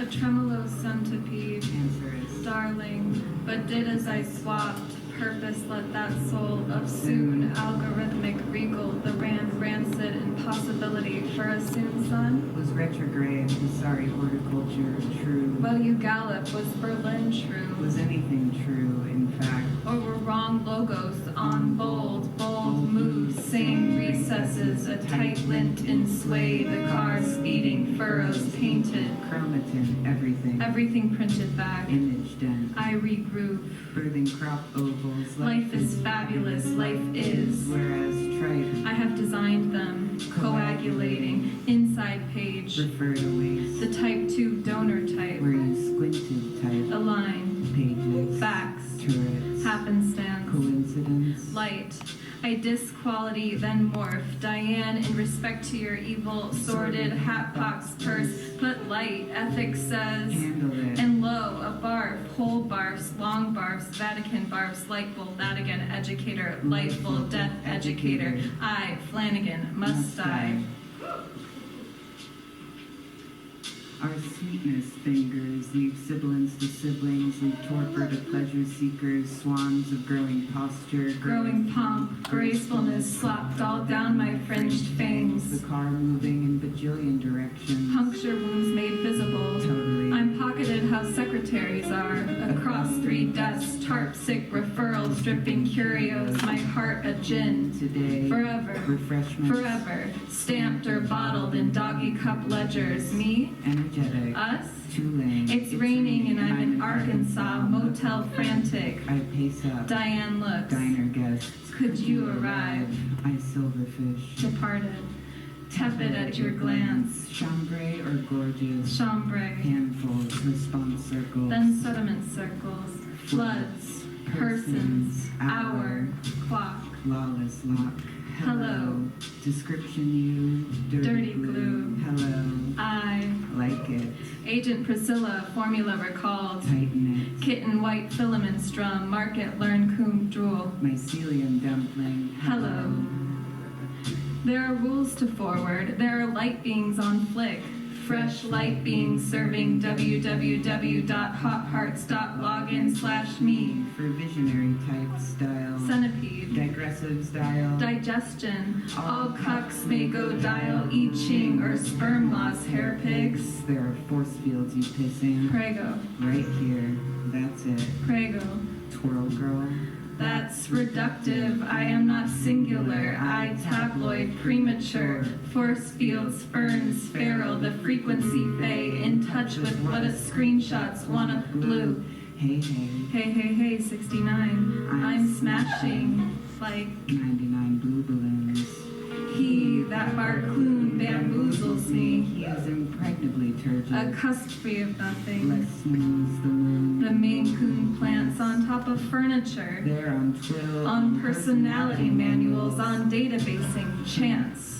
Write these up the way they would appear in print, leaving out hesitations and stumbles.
a tremolo centipede, cancerous, darling, but did as I swapped, purpose let that soul of soon, algorithmic regal, the rancid impossibility for a soon son? was retrograde, was sorry horticulture, true. Well, you gallop, was Berlin true? Was anything true, in fact? Or were wrong logos on bold moves, same recesses, a tight lint in sway, the car speeding, furrows painted, Chromatin, everything. everything printed back. Image dent. I regroup. Birthing crop ovals. Life is fabulous, life is. Whereas trite. I have designed them, coagulating, inside page, Refer to waste. the type 2 donor type, Where you squinted type. align, Pages. facts, Turrets. happenstance, Coincidence. light. I disquality, then morph. Diane, in respect to your evil, sordid, hatbox purse, put light, ethics says. Handle it. And lo, a barf, whole barfs, long barfs, Vatican barfs, lightful, that again, educator, lightful, death educator. I, Flanagan, must I. Our sweetness fingers leave sibilants to siblings, leave torpor to pleasure seekers, swans of growing posture, Growing pomp, gracefulness, slopped all down my fringed fangs. the car moving in bajillion directions. Puncture wounds made visible. Totally. I'm pocketed how secretaries are. Across 3 desks, tarp sick referrals, dripping curios, my heart a gin. Today, Forever. refreshments, Forever. Stamped or bottled in doggy cup ledgers. Me? energetic, Us? Tulane. It's raining and I'm in Arkansas, motel frantic. I pace up, Diane looks. diner guests. Could you arrive? I silverfish. Departed. Tepid at your glance. Chambray or gorgeous, Chambray. handfuls, response circles. Then sediment circles. Floods. Persons. Hour. Clock. Lawless lock. Hello. Description you, Dirty glue. Hello. I. Like it. Agent Priscilla, formula recalled. Tighten it. Kitten white filaments drum. Market learn coom drool. Mycelium dumpling. Hello. There are rules to forward. There are light beings on flick. Fresh light beings serving www.hothearts.login/me. For visionary type style. Centipede. Digressive style. Digestion. All cucks may go dial I Ching or sperm loss hair pigs. There are force fields you pissing. Prego. Right here. That's it. Prego. Twirl girl. That's reductive. I am not singular. I tabloid, premature. Force fields, ferns, feral, the frequency fey, in touch with what a screenshots wanna blue. Hey, hey. Hey, hey, hey, 69. I'm smashing like 99 blue balloons. he, that barcloon bamboozles me. He is impregnably A turgid. cusp free of nothing. Less smooth the moon. The Maine Coon plants on top of furniture. There on twill. On personality manuals, on databasing, chance.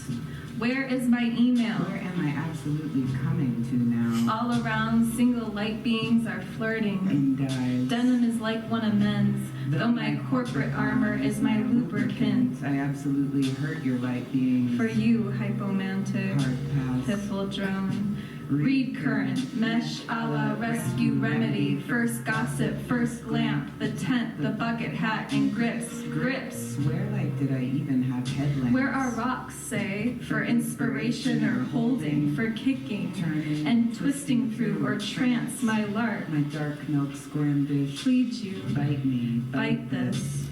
Where is my email? Where am I absolutely coming to now? All around, single light beings are flirting. In dyes. Denim is like one of men's, though my corporate armor is my lubricant. I absolutely heard your light beings. For you, hypomantic, Hard pass. piffle drone. Read current, mesh a la rescue remedy, first gossip, first lamp, the tent, the bucket hat, and grips. Grips. Where did I even have headlamps? Where are rocks, say, for inspiration or holding, for kicking, Turning. and twisting through or trance my lark? My dark milk squirmdish. Plead you, Bite me. bite this.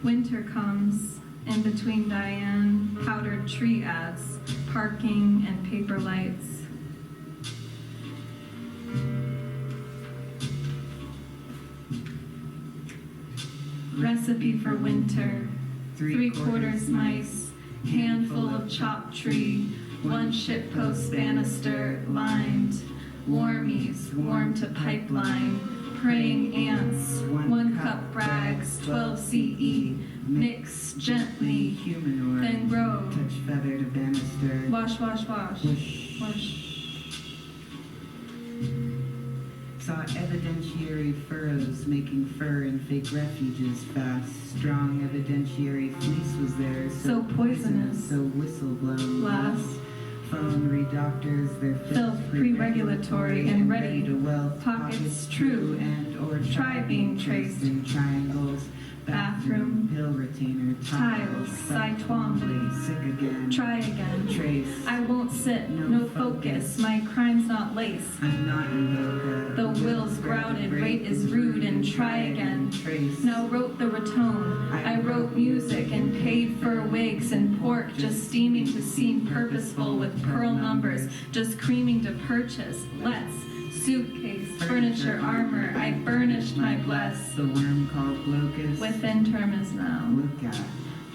Winter comes, in between Diane, powdered tree ads, parking and paper lights. Recipe for winter. 3/4 mice, handful of chopped tree, 1 shitpost banister lined, warmies warm to pipeline, praying ants, 1 cup brags, 12 CE, mix gently, Humanoid. then grow, Touch feather to banister. wash, wash, wash, Whoosh. wash. Saw evidentiary furrows making fur in fake refuges fast. Strong evidentiary fleece was there, So poisonous. so whistle blown. Glass. Phone redoctors their Filth pre-regulatory and ready. to wealth. Pockets true and or try being traced. in triangles. Bathroom. Pill retainer. Tiles. Cy Twombly. Sick again. Try again. Trace. I won't sit. No focus. My crime's not lace. I'm not in voga. The will's grouted. Rate is rude and try again. Trace. Now wrote the ritone. I wrote music and paid for wigs and pork, just steaming to seem purposeful with pearl numbers, just creaming to purchase. Let's. Suitcase, furniture, armor, I burnished my bless. The worm called locust. Within terminus now. Look at.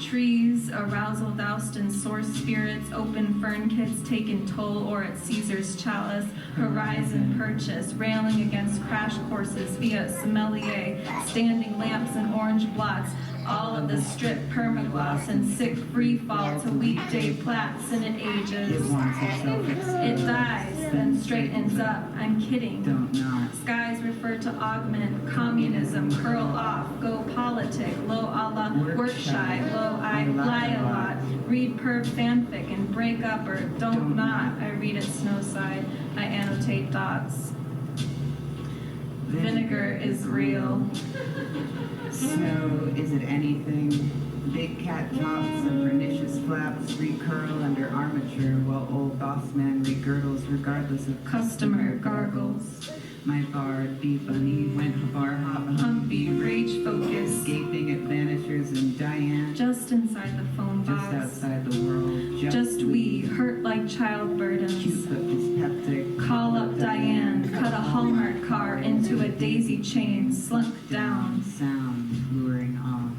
Trees, arousal doused in source spirits, open fern kits taken toll or at Caesar's chalice, horizon purchase, railing against crash courses via sommelier, standing lamps and orange blots, all of the strip permagloss and sick free fall to weekday plats, and it ages. It wants itself It exposed. dies, then straightens up. I'm kidding. Don't not. Skies refer to augment, communism, curl off, go politic, low a la work shy, low I lie a lot, read perv fanfic and break up or don't not. I read at Snowside, I annotate dots. Vinegar is real. Snow, is it anything? Big cat tops and pernicious flaps recurl under armature while old boss man regirdles regardless of Customer gargles. My bard, bee bunny, went bar hop Humpy, rage focus. gaping at vanishers and Diane. Just inside the phone Just box. outside the world. Just we, hurt like child burdens. Cupid dyspeptic. Call up Diane, cut a Hallmark car into a daisy chain, slunk down. Sound luring off.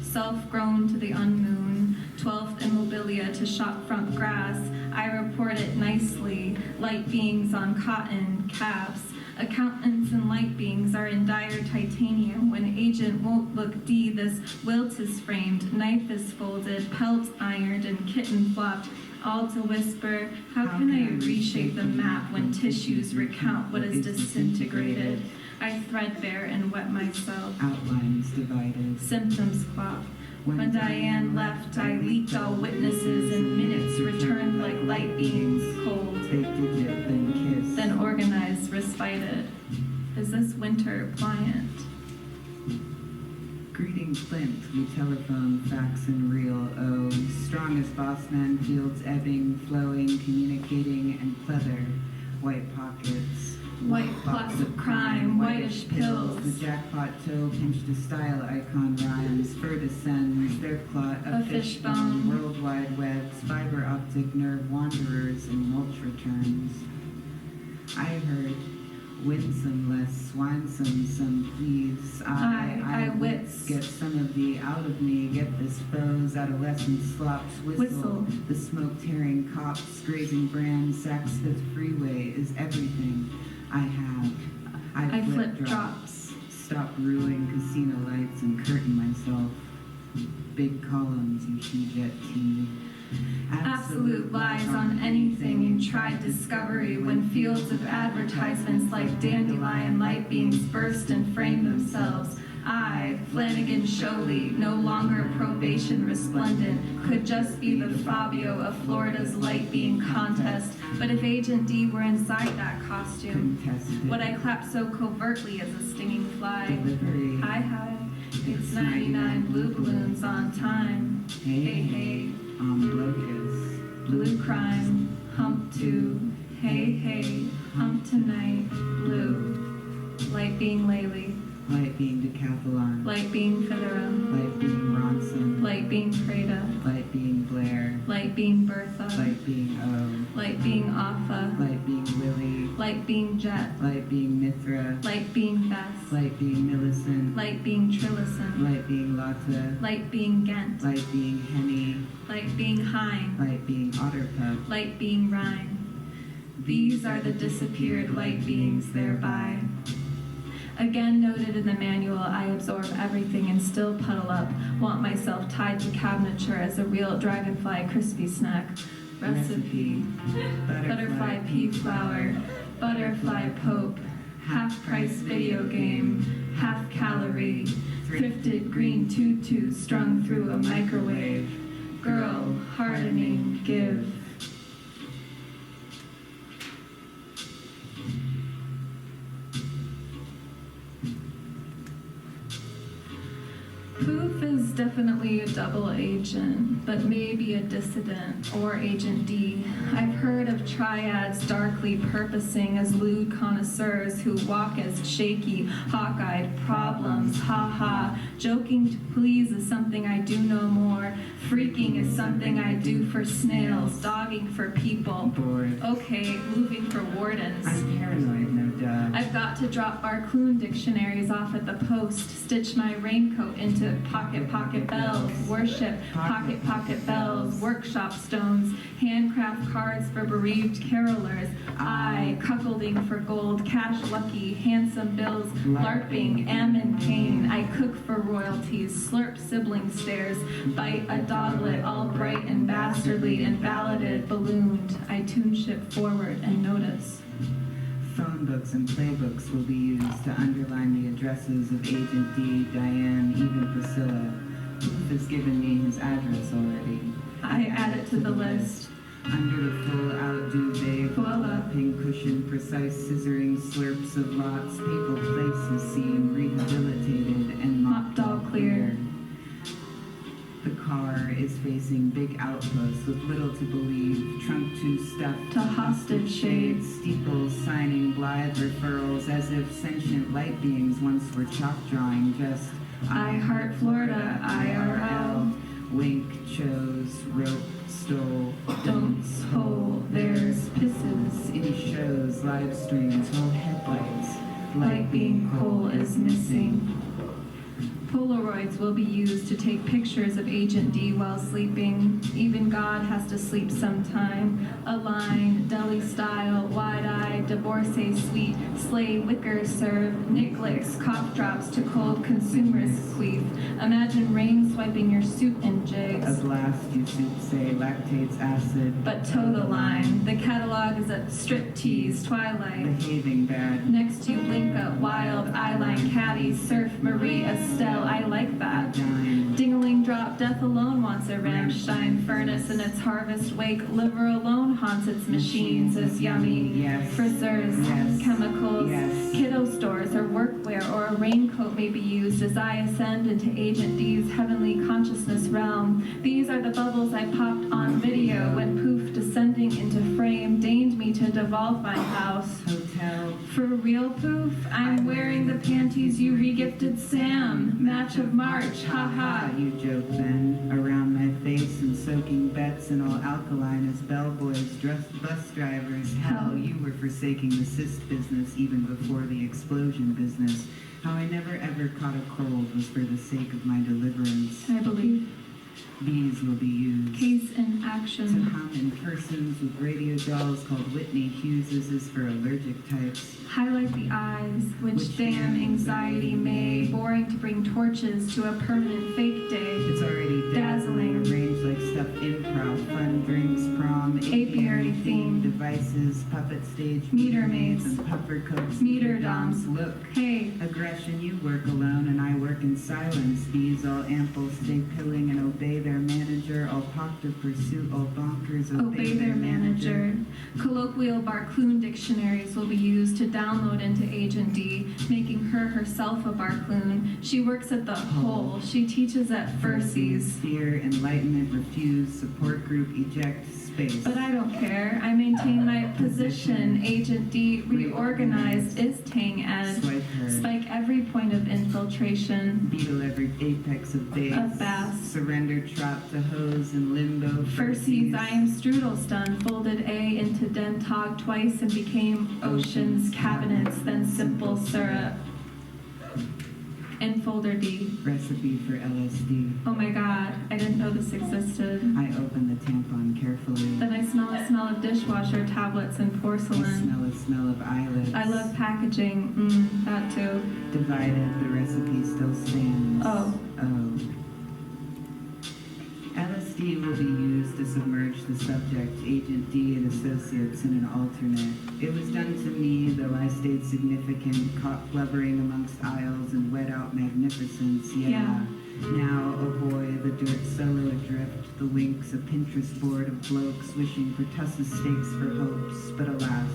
Self-grown to the unmoon, 12th immobilia to shopfront grass. I report it nicely, light beings on cotton, calves. Accountants and light beings are in dire titanium. When agent won't look D, this wilt is framed, knife is folded, pelt ironed, and kitten flopped. All to whisper, how can I reshape the map when tissues recount what is disintegrated? I threadbare and wet myself. Outlines divided. Symptoms clop. When Diane left, I leaked all witnesses in minutes, returned like light beings, cold. They digit, then kiss. Then organized, respited. Is this winter pliant? Greeting Flint, we telephone, fax and reel, oh, strong as boss man, fields ebbing, flowing, communicating, and pleather, white pockets. White plots of crime, whitish pills. The jackpot toe pinched a style icon rhymes, fur descends, their clot, A fishbone. world wide webs, fiber optic nerve wanderers, and mulch returns. I heard, winsome less, swinesome, some please. I wits. Get some of the out of me, get this foe's adolescent slops, Whistle. The smoke tearing cops, grazing brands, Saks Fifth Freeway is everything I have. I flip drops. Stop ruling casino lights and curtain myself. Big columns you see jet tea. Absolute lies on anything in tried discovery when fields of advertisements like dandelion light beings burst and frame themselves. I, Flanagan Sholey, no longer probation resplendent, could just be the Fabio of Florida's light being contest. But if Agent D were inside that costume, Contested. would I clap so covertly as a stinging fly? Delivery. I had. It's 99 blue balloons on time. Hey, hey. Locust. Blue crime, hump two, hey, hey, hump tonight, blue. Light being Laley, Light being Decathlon. light being Fitherum, Light being Ronson. light being Prada, Light being Blair. light being Bertha, Light being O. light being Offa, Light being Willie. light being Jet, Light being Mithra. light being Bess, Light being Millicent. light being Trillicent, Light being Lotta. light being Ghent, Light being Henny. light being Hein, Light being Otterpup. light being Rhine. These are the disappeared light beings thereby. Again noted in the manual, I absorb everything and still puddle up, want myself tied to cabinature as a real dragonfly crispy snack. Recipe, butterfly pea flour, butterfly pope, half-price video game, half-calorie, thrifted green tutu strung through a microwave. Girl, hardening, give. a double agent, but maybe a dissident or Agent D. I've heard of triads darkly purposing as lewd connoisseurs who walk as shaky, hawk-eyed problems. Ha ha. Joking to please is something I do no more. Freaking is something I do for snails. Dogging for people. Bored. Okay, moving for wardens. I'm paranoid, no doubt. I've got to drop Barcloon dictionaries off at the post, stitch my raincoat into pocket bells, worship, pocket bells, workshop stones, handcraft cards for bereaved carolers, I, cuckolding for gold, cash lucky, handsome bills, LARPing, ammon pain, I cook for royalties, slurp sibling stares, bite a doglet, all bright and bastardly, invalided, ballooned, I tune ship forward and notice. Phone books and playbooks will be used to underline the addresses of Agent D, Diane, even Priscilla. Booth has given me his address already. I add it to the list. Under the full out duvet, Voila. pink cushion, precise scissoring slurps of lots, papal places seem rehabilitated and mopped all clear. The car is facing big outposts with little to believe, trunk too stuffed To hostage shades. steeples signing blithe referrals as if sentient light beings once were chalk drawing just I heart Florida, IRL. Wink, chose, rope, stole, Don'ts, hole, there's pisses. in shows, live streams, whole headlights. Light being coal is missing. Polaroids will be used to take pictures of Agent D while sleeping. Even God has to sleep sometime. A line, deli style, wide-eyed, divorcee sweet, sleigh wicker serve, nicklicks, cough drops to cold consumers queef. Imagine rain swiping your suit in A jigs. blast, you should say, lactates acid. But toe the line. The catalog is a strip tease, twilight. Behaving bad. Next to Linka, Wild, Eyeline, Caddy, Surf, Marie, Estelle, I like that. Dime. Dingaling drop, death alone wants a Rammstein furnace in its harvest wake. Liver alone haunts its machines as yummy. Yes. Frizzers, Yes. chemicals, Yes. kiddo stores or workwear or a raincoat may be used as I ascend into Agent D's heavenly consciousness realm. These are the bubbles I popped on video when Poof descending into frame deigned me to devolve my house. Hotel. For real, Poof? I'm wearing the panties you regifted Sam. Match of March, haha. You joke then, around my face and soaking bets and all alkaline as bellboys, dressed bus drivers. Hell, you were forsaking the cyst business even before the explosion business. How I never ever caught a cold was for the sake of my deliverance. I believe. These will be used Case in to action. hum in persons with radio dolls called Whitney Hugheses is for allergic types. Highlight the eyes, which damn anxiety may. Boring to bring torches to a permanent fake day. It's already dazzling, arranged like stuffed improv, fun drinks, prom, Apiary theme. devices, puppet stage, Meter maids. and puffer coats, Meter doms. Look, Hey, aggression, you work alone and I work in silence. These all ample stay pilling and obey their manager. All popped of pursuit, all bonkers obey their manager. Colloquial Barcloon dictionaries will be used to download into Agent D, making her herself a Barcloon. She works at the Hole. She teaches at Fursies. Fear, enlightenment, refuse, support group, eject, space. But I don't care. I maintain my position. Agent D reorganized is Tang Ed. Swipe her. Spike every point of infiltration. Beetle every apex of base. Of bass. Surrender trot to hose and limbo. Fursies, I am strudel stun, folded A into dentog twice and became oceans, cabinets, then simple syrup. In folder D. Recipe for LSD. Oh my god, I didn't know this existed. I open the tampon carefully. Then I smell a smell of dishwasher tablets and I porcelain. smell of eyelids. I love packaging. That too. Divided, the recipe still stands. Oh. LSD will be used to submerge the subject, Agent D and associates, in an alternate. It was done to me, though I stayed significant, caught blubbering amongst aisles and wet out magnificence. Yeah. Now, oh boy, the dirt solo adrift, the winks, a Pinterest board of blokes wishing for tussled steaks for hopes. But alas,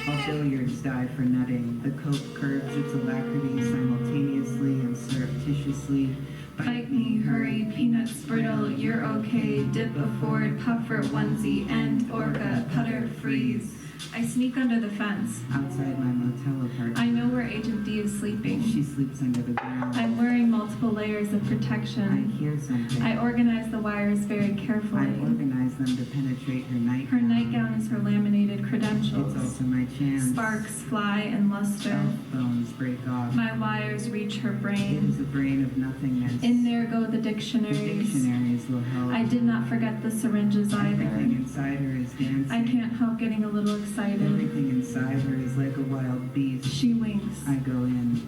all billiards die for nutting. The cope curbs its alacrity simultaneously and surreptitiously. Bite me, hurry, peanuts brittle, you're okay, dip afford, puffer onesie, end, orca, putter, freeze. I sneak under the fence. Outside my motel apartment. I know where Agent D is sleeping. She sleeps under the ground. I'm wearing multiple layers of I protection. hear something. I organize the wires very carefully. I organize them to penetrate her nightgown. Her nightgown is her laminated credentials. It's also my chance. Sparks fly and luster. Elf bones break off. My wires reach her It brain. is a brain of nothingness. In there go the The dictionaries. dictionaries will help. I did not forget the syringes Everything either. inside her is dancing. I can't help getting a little excited. Everything inside her is like a wild beast. She winks. I go in.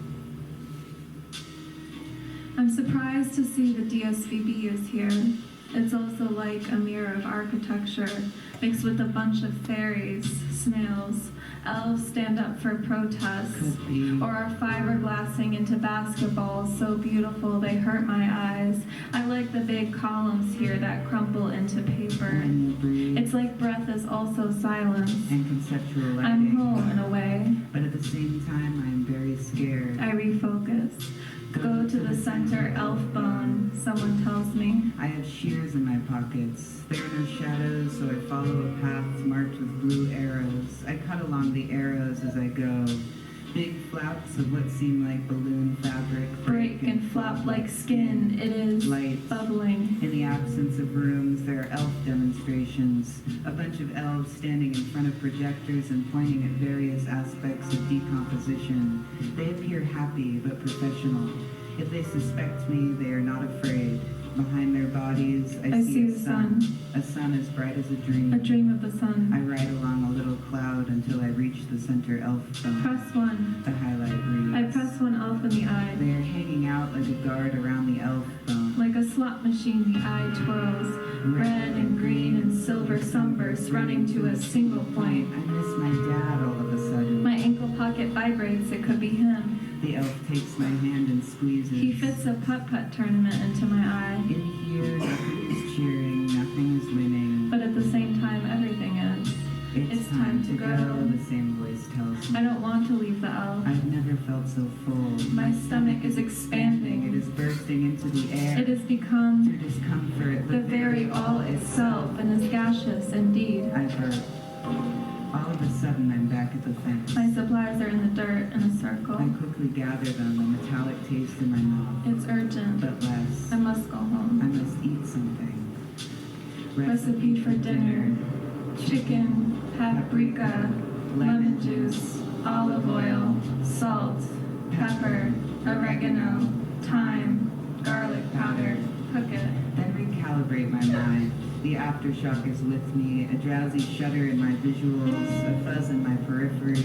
I'm surprised to see the DSVB is here. It's also like a mirror of architecture, mixed with a bunch of fairies, snails. Elves stand up for protest, Could be. or are fiberglassing into basketballs so beautiful they hurt my eyes. I like the big columns here that crumple into paper. When you breathe. It's like breath is also silence. And conceptual lighting. I'm home in a way. But at the same time, I am very scared. I refocus. Go to the center, elf bone, someone tells me. I have shears in my pockets. There are no shadows, so I follow a path marked with blue arrows. I cut along the arrows as I go. Big flaps of what seem like balloon fabric Break and flop like skin. It is Lights. bubbling. In the absence of rooms, there are elf demonstrations. A bunch of elves standing in front of projectors and pointing at various aspects of decomposition. They appear happy but professional. If they suspect me, they are not afraid. Behind their bodies, I see a the sun. sun. A sun as bright as a dream. A dream of the I sun. ride along a little cloud until I reach the center elf bone. Press one. The highlight reads. I press one elf in the eye. They are hanging out like a guard around the elf bone. Like a slot machine, the eye twirls. Red and green and silver sunbursts running to a single point. I miss my dad all of a sudden. My ankle pocket vibrates. It could be him. The elf takes my hand and squeezes. He fits a putt-putt tournament into my eye. In here, nothing is cheering, nothing is winning. But at the same time, everything is. It's time to go. The same voice tells me. I don't want to leave the elf. I've never felt so full. My stomach is It expanding. is bursting into the air. It has become Through discomfort. the very all itself and is gaseous indeed. I burp. All of a sudden, I'm back at the fence. My supplies are in the dirt in a circle. I quickly gather them, a metallic taste in my mouth. It's urgent. But less. I must go I home. must eat something. Recipe for dinner. Chicken, paprika, lemon juice, olive oil, salt, pepper, oregano, thyme, garlic powder. Cook it. Then recalibrate my mind. The aftershock is with me, a drowsy shudder in my visuals, a fuzz in my periphery.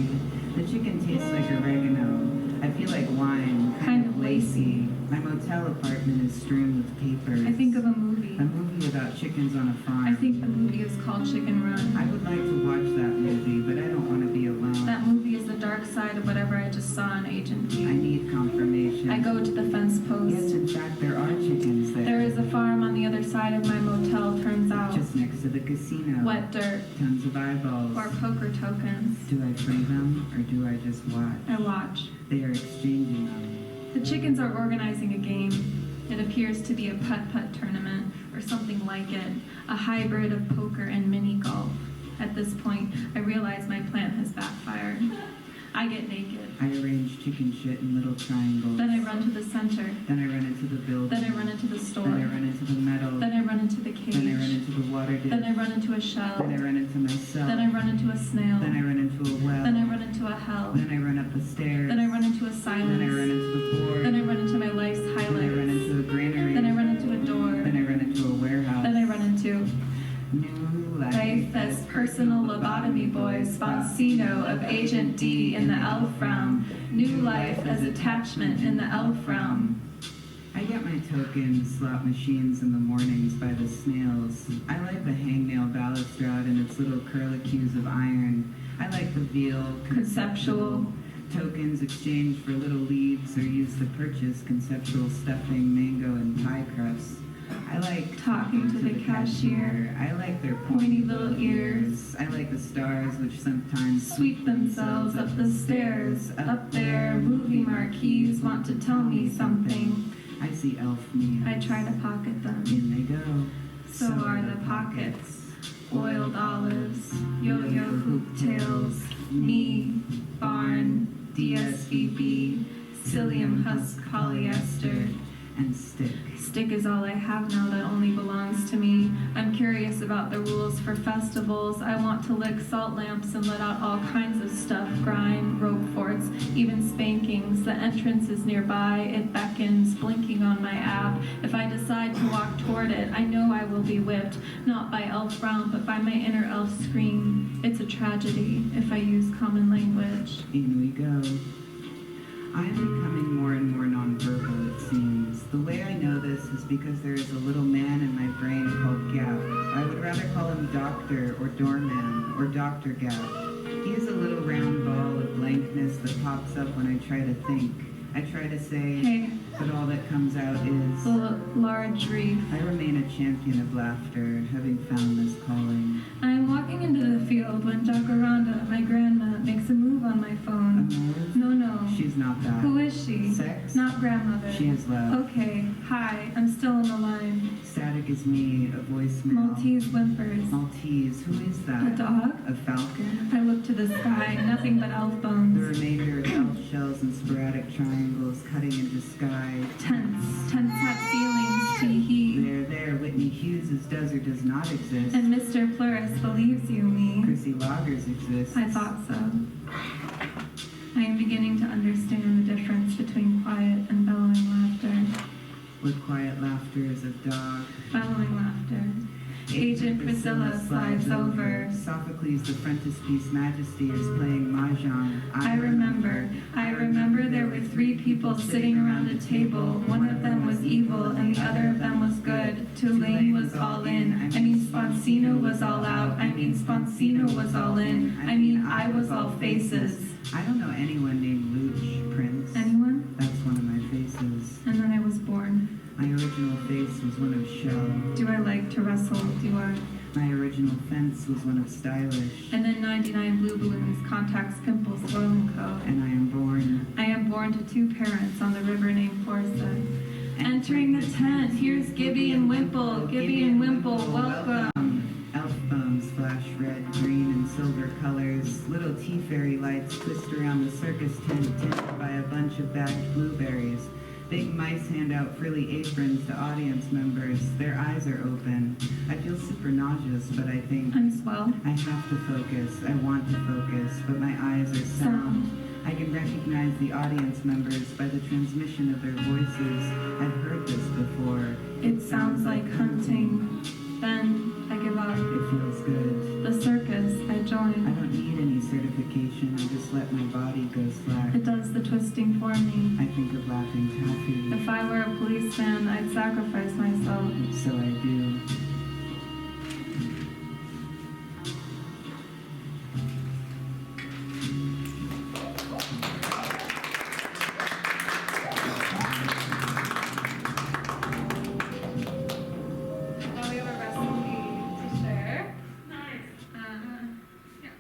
The chicken tastes like oregano. I feel like wine, kind of lacy. My motel apartment is strewn with papers. I think of a movie. A movie about chickens on a farm. I think the movie is called Chicken Run. I would like to watch that movie, but I don't want to be alone. That movie is the dark side of whatever I just saw in Agent D. I need confirmation. I go to the fence post. Yes, in fact, there are chickens there. There is a farm on the other side of my motel, turns out. Just next to the casino. Wet dirt. Tons of eyeballs. Or poker tokens. Do I free them, or do I just watch? I watch. They are exchanging them. The chickens are organizing a game. It appears to be a putt-putt tournament, or something like it. A hybrid of poker and mini-golf. At this point, I realize my plan has backfired. I get naked. I arrange chicken shit in little triangles. Then I run to the center. Then I run into the building. Then I run into the store. Then I run into the metal. Then I run into the cage. Then I run into the water dish. Then I run into a shell. Then I run into myself. Then I run into a snail. Then I run into a well. Then I run into a hell. Then I run up the stairs. Then I run into a silence. Then I run into the board. Then I run into my life's Then I highlights. run into a granary. Then I run into a door. Then I run into a warehouse. Then I run into New life as personal lobotomy boy, Sponsino of Agent D in the elf realm. New life as attachment in the elf realm. I get my tokens, slot machines in the mornings by the snails. I like the hangnail balustrade and its little curlicues of iron. I like the veal, Conceptual. Tokens exchanged for little leaves or used to purchase conceptual stuffing, mango, and pie crusts. I like Talking to the cashier. I like their Pointy little ears. I like the stars which sometimes Sweep themselves up the stairs. Up there, movie marquees want to tell me something. I see elf memes. I try to pocket them. In they go. So are the pockets. Oiled olives, yo-yo hoop tails, me, barn, DSVB, psyllium husk polyester, and stick. Stick is all I have now that only belongs to me. I'm curious about the rules for festivals. I want to lick salt lamps and let out all kinds of stuff. Grime, rope forts, even spankings. The entrance is nearby. It beckons, blinking on my app. If I decide to walk toward it, I know I will be whipped. Not by Elf Brown, but by my inner elf scream. It's a tragedy if I use common language. In we go. I am becoming more and more nonverbal, it seems. The way I know this is because there is a little man in my brain called Gap. I would rather call him Doctor or Doorman or Dr. Gap. He is a little round ball of blankness that pops up when I try to think. I try to say, Hey, but all that comes out is... the large reef. I remain a champion of laughter, having found this calling. I am walking into the field when Jacaranda, my grandma, makes a move on my phone. Amores? No. She's not that. Who is she? Sex? Not grandmother. She has left. Okay, hi, I'm still on the line. Static is me, a voicemail. Maltese whimpers. Maltese, who is that? A dog? A falcon? I look to the sky, nothing but elf The bones. remainder of elf shells and sporadic triangles cutting into sky. Tense have feelings, tee-hee. There, Whitney Hughes' does or does not exist. And Mr. Plurris believes you, me. Chrissy Loggers exists. I thought so. I am beginning to understand the difference between quiet and bellowing laughter. With quiet laughter is a dog. Bellowing laughter. Agent Priscilla slides over. Sophocles, the frontispiece majesty, is playing mahjong. I remember there were 3 people sitting around a table. One of them was evil and the other of them was good. Tulane was all in. I mean Sponsino was all out. I mean Sponsino was all in. I mean I was all faces. I don't know anyone named Luch, Prince. Anyone? That's one of my faces. And then I was born. My original face was one of shell. Do I like to wrestle? Do I? My original fence was one of stylish. And then 99 blue balloons, contacts, pimples, oil and co. And I am born. I am born to 2 parents on the river named Forsyth. Entering the tent, here's Gibby and Wimple. Gibby and Wimple, welcome. Elf bones flash red, green, and silver colors. Little tea fairy lights twist around the circus tent tinted by a bunch of bagged blueberries. Big mice hand out frilly aprons to audience members. Their eyes are open. I feel super nauseous, but I think I'm swell. I have to focus. I want to focus, but my eyes are sound. I can recognize the audience members by the transmission of their voices. I've heard this before. It sounds like hunting. Then I give up. It feels good. The circus, I I join. don't need any certification. I just let my body go slack. It does the twisting for me. I think of laughing taffy. If I were a policeman, I'd sacrifice myself. So I do. Now we have a recipe to share. Nice. Yeah.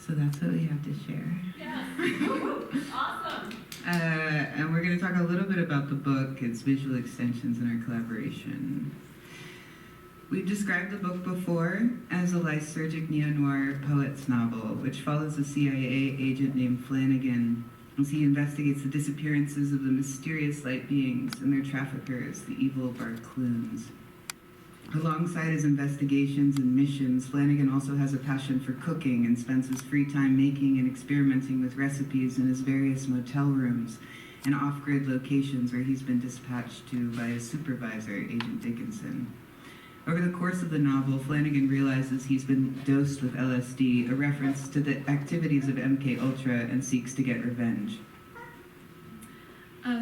So that's what we have to share. Yes. Awesome. And we're going to talk a little bit about the book, its visual extensions, and our collaboration. We've described the book before as a lysergic neo-noir poets novel, which follows a CIA agent named Flanagan as he investigates the disappearances of the mysterious light beings and their traffickers, the evil Barcloons. Alongside his investigations and missions, Flanagan also has a passion for cooking and spends his free time making and experimenting with recipes in his various motel rooms and off-grid locations where he's been dispatched to by his supervisor, Agent Dickinson. Over the course of the novel, Flanagan realizes he's been dosed with LSD, a reference to the activities of MK Ultra, and seeks to get revenge.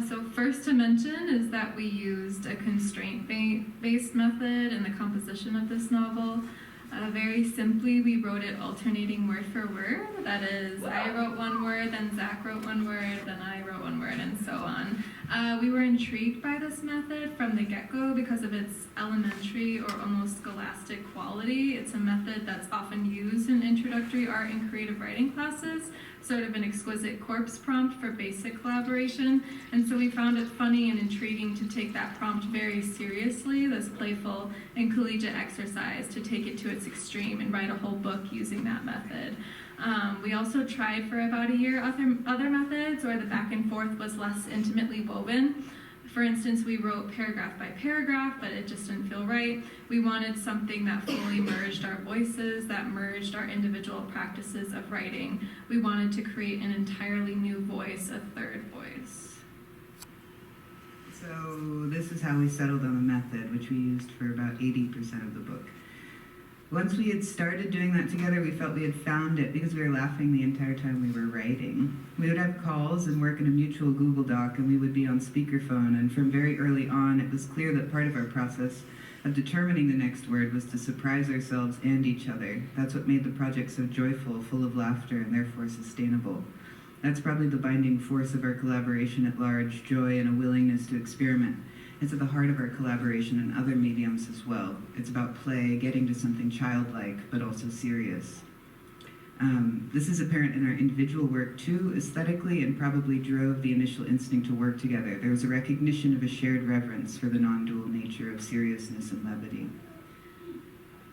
So first to mention is that we used a constraint-based method in the composition of this novel. Very simply, we wrote it alternating word for word. That is, I wrote one word, then Zack wrote one word, then I wrote one word, and so on. We were intrigued by this method from the get-go because of its elementary or almost scholastic quality. It's a method that's often used in introductory art and creative writing classes, sort of an exquisite corpse prompt for basic collaboration. And so we found it funny and intriguing to take that prompt very seriously, this playful and collegiate exercise, to take it to its extreme and write a whole book using that method. We also tried for about a year other methods where the back and forth was less intimately woven. For instance, we wrote paragraph by paragraph, but it just didn't feel right. We wanted something that fully merged our voices, that merged our individual practices of writing. We wanted to create an entirely new voice, a third voice. So this is how we settled on the method, which we used for about 80% of the book. Once we had started doing that together, we felt we had found it because we were laughing the entire time we were writing. We would have calls and work in a mutual Google Doc, and we would be on speakerphone, and from very early on, it was clear that part of our process of determining the next word was to surprise ourselves and each other. That's what made the project so joyful, full of laughter, and therefore sustainable. That's probably the binding force of our collaboration at large, joy and a willingness to experiment. It's at the heart of our collaboration in other mediums as well. It's about play, getting to something childlike, but also serious. This is apparent in our individual work too, aesthetically, and probably drove the initial instinct to work together. There was a recognition of a shared reverence for the non-dual nature of seriousness and levity.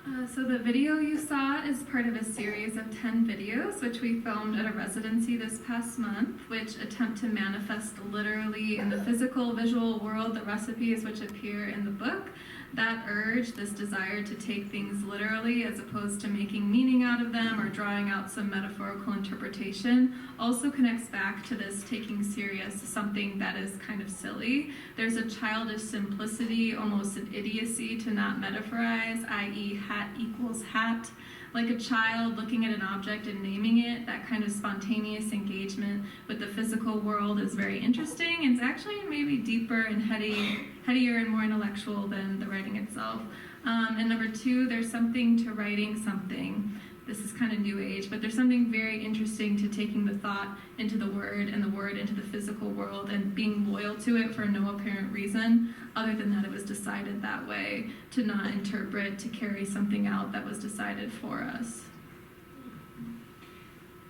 So the video you saw is part of a series of 10 videos which we filmed at a residency this past month, which attempt to manifest literally in the physical, visual world the recipes which appear in the book. That urge, this desire to take things literally as opposed to making meaning out of them or drawing out some metaphorical interpretation, also connects back to this taking serious something that is kind of silly. There's a childish simplicity, almost an idiocy to not metaphorize, i.e. hat equals hat. Like a child looking at an object and naming it, that kind of spontaneous engagement with the physical world is very interesting. It's actually maybe deeper and headier and more intellectual than the writing itself. And number two, there's something to writing something. This is kind of new age, but there's something very interesting to taking the thought into the word and the word into the physical world and being loyal to it for no apparent reason, other than that it was decided that way, to not interpret, to carry something out that was decided for us.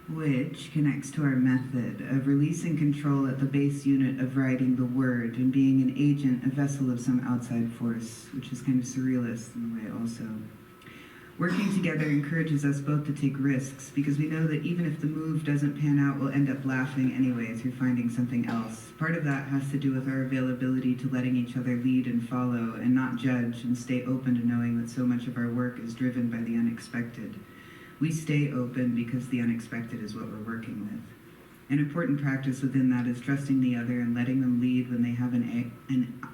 Which connects to our method of releasing control at the base unit of writing the word and being an agent, a vessel of some outside force, which is kind of surrealist in a way also. Working together encourages us both to take risks because we know that even if the move doesn't pan out, we'll end up laughing anyway through finding something else. Part of that has to do with our availability to letting each other lead and follow and not judge and stay open to knowing that so much of our work is driven by the unexpected. We stay open because the unexpected is what we're working with. An important practice within that is trusting the other and letting them lead when they have an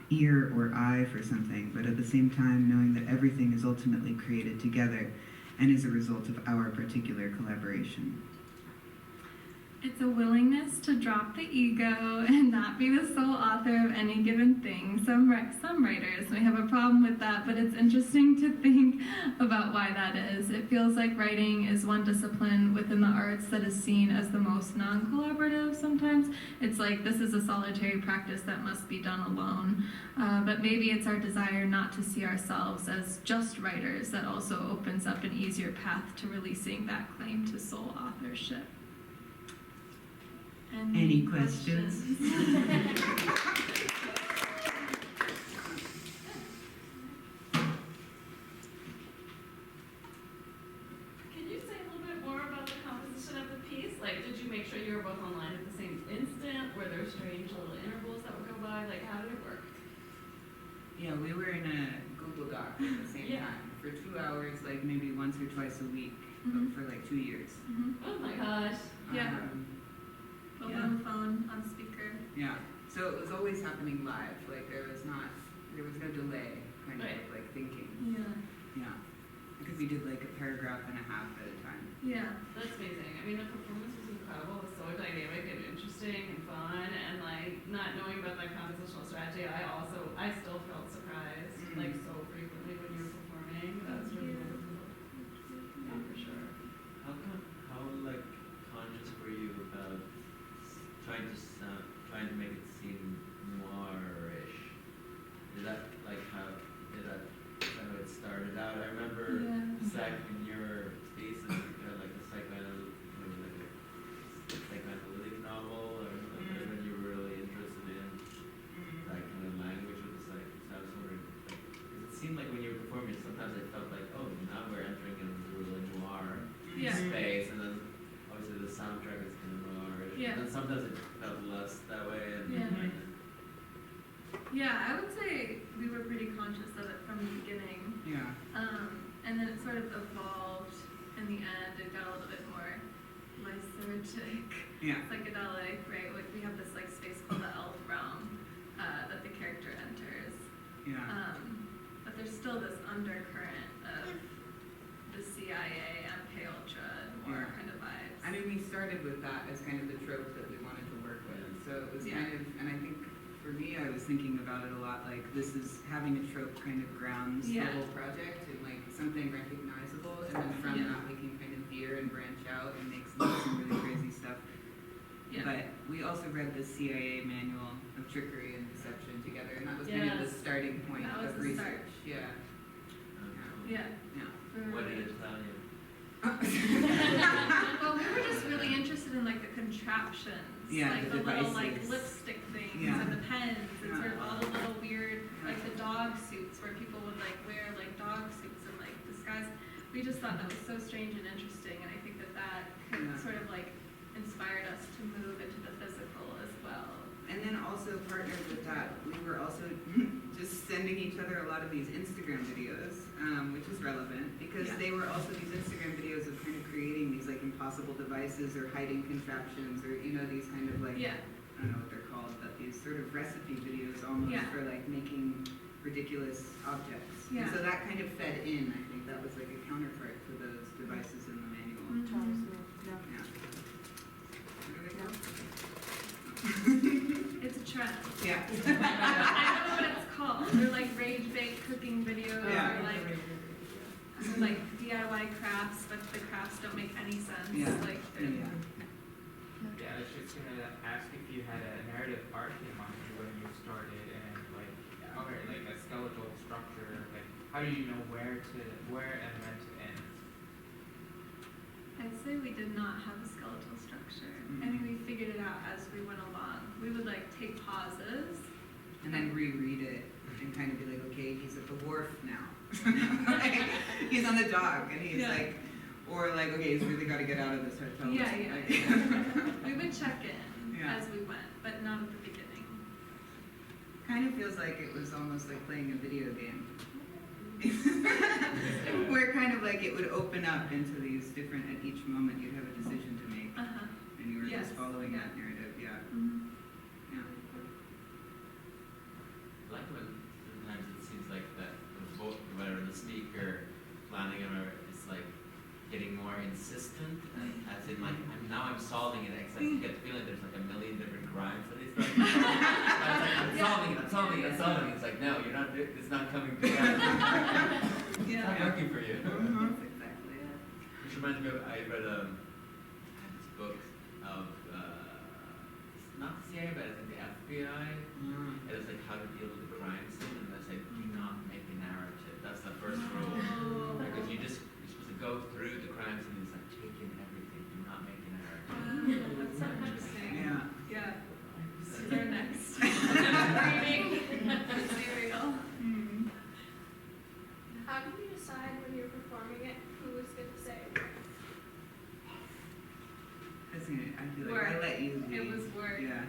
ear or eye for something, but at the same time knowing that everything is ultimately created together and is a result of our particular collaboration. It's a willingness to drop the ego and not be the sole author of any given thing. Some writers may have a problem with that, but it's interesting to think about why that is. It feels like writing is one discipline within the arts that is seen as the most non-collaborative sometimes. It's like this is a solitary practice that must be done alone. But maybe it's our desire not to see ourselves as just writers that also opens up an easier path to releasing that claim to sole authorship. Any questions? Can you say a little bit more about the composition of the piece? Like, did you make sure you were both online at the same instant? Were there strange little intervals that would go by? Like, how did it work? Yeah, we were in a Google Doc at the same time for 2 hours, like maybe once or twice a week for like 2 years. Oh my gosh. Yeah. Both on the phone, on speaker. Yeah. So it was always happening live. Like there was no delay kind of like thinking. Yeah. Yeah. Because we did like a paragraph and a half at a time. Yeah. That's amazing. I mean, the performance was incredible. It was so dynamic and interesting and fun. And like, not knowing about that compositional strategy, I still felt surprised like so frequently when you were performing. That was really wonderful. Yeah, for sure. How like conscious were you about trying to make it seem noirish? Is that like how it started out? I remember Zack in your thesis you had like a psychoanalytic novel or something that you were really interested in that kind of language with the psych. So I was wondering, because it seemed like when you were performing, sometimes I felt like, oh, now we're entering into a noir space, and then obviously the soundtrack is kind of noirish. Yeah. And sometimes it felt less that way. Yeah, I would say we were pretty conscious of it from the beginning. Yeah. And then it sort of evolved in the end. It got a little bit more lysergic, psychedelic, right? Like we have this like space called the elf realm that the character enters. Yeah. But there's still this undercurrent of the CIA, MK Ultra, noir kind of vibes. I mean, we started with that as kind of the trope that we wanted to work with. So it was kind of, and I think for me, I was thinking about it a lot, like this is having a trope kind of grounds the whole project and like something recognizable, and then from that we can kind of veer and branch out and make some really crazy stuff. Yeah. But we also read the CIA manual of trickery and deception together, and that was kind of the starting point of research. Yeah. What did it tell you? Well, we were just really interested in like the contraptions, like the little like lipstick things and the pens and sort of all the little weird like the dog suits where people would like wear like dog suits and like disguise just thought that was so strange and interesting, and I think that Yeah. sort of like inspired us to move into the physical as well. And then also partnered with that, we were also just sending each other a lot of these Instagram videos, which is relevant because Yeah. they were also these Instagram videos of kind of creating these like impossible devices or hiding contraptions or, you know, these kind of like, Yeah. I don't know what they're called, but these sort of recipe videos almost Yeah. for like making ridiculous objects. Yeah. And so that kind of fed in. I think that was like a counterpart to those devices in the manual. Mhm. Yeah. What are they called? It's a trend. Yeah. I don't know what it's called. They're like rage bake cooking videos Yeah. or like DIY crafts, but the crafts don't make any sense. Yeah. Like they're, Yeah. Yeah, I was just gonna ask if you had a narrative arc in mind when you started, and like, or like a skeletal structure. Like, how do you know where and when to end? I'd say we did not have a skeletal structure. I think we figured it out as we went along. We would like take pauses. And then reread it and kind of be like, okay, he's at the wharf now. Like, he's on the dock and he's Yeah. like, or like, okay, he's really got to get out of this hotel. Yeah, Like, We would check in Yeah. as we went, but not at the beginning. kind of feels like it was almost like playing a video game. Where kind of like it would open up into these different, at each moment you'd have a decision to make Uh-huh. and you were Yes. just following that narrative, yeah. Mhm. Yeah. I like when sometimes it seems like that the vote, whether the speaker, Flanagan, or it's like getting more insistent, and as in like I'm solving it. Except you get the feeling there's like a million different crimes that he's done. I'm solving it. It's like no, you're not. It's not coming together. It's Yeah. not working for you. That's exactly it. Which reminds me of I read this book of not the CIA, but I think the FBI. Mm. It was like how to deal with the crime scene, and it's like do not make a narrative. That's the first rule. Oh. Because you're supposed to go through the crime scene and it's like take in everything. Do not make a narrative. Wow, that's so interesting. Yeah. Yeah. They're next. Reading material. Mm. How do you decide when you're performing it who is going to say what? I feel like I let you lead. It was work. Yeah.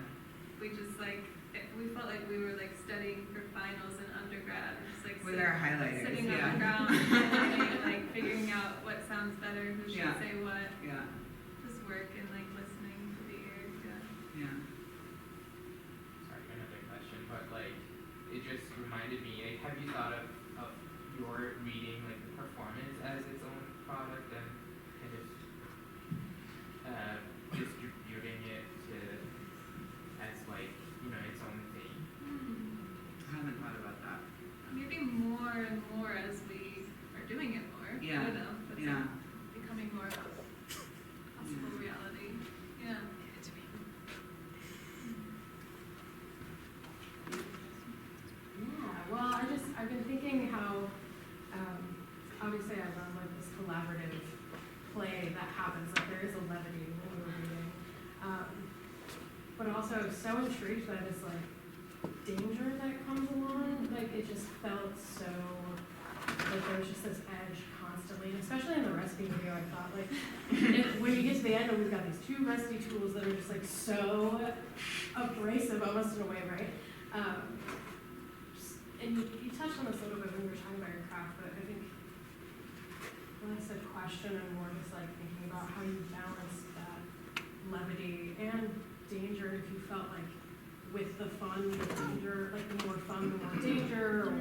We just like, we felt like we were like studying for finals in undergrad. Just like With our highlighters, sitting yeah. on the ground, and, like figuring out what sounds better, who should Yeah. say what. Yeah. Just work and like listening to the ears. Yeah. Yeah. Sorry, another question, but like, it just reminded me. Like, have you thought of your reading, like the performance, as its own product, and kind of distributing it to as like its own thing? I haven't thought about that. Maybe more and more as we are doing it more. Yeah. I don't know. It's Yeah. like becoming more of a possible reality. Yeah. Yeah, well, I've been thinking how, obviously I run like this collaborative play that happens, like there is a levity when we're reading. But also I was so intrigued by this like danger that comes along, like it just felt so, like there was just this edge constantly, and especially in the recipe video I thought like, when you get to the end and we've got these two recipe tools that are just like so abrasive almost in a way, right? And you touched on this a little bit when we were talking about your craft, but I think less a question and more just like thinking about how you balance that levity and danger, if you felt like with the fun, the danger, like the more fun, the more danger, or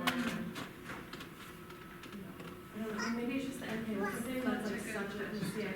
I don't know, maybe it's just the NPO thing that's like such a, yeah,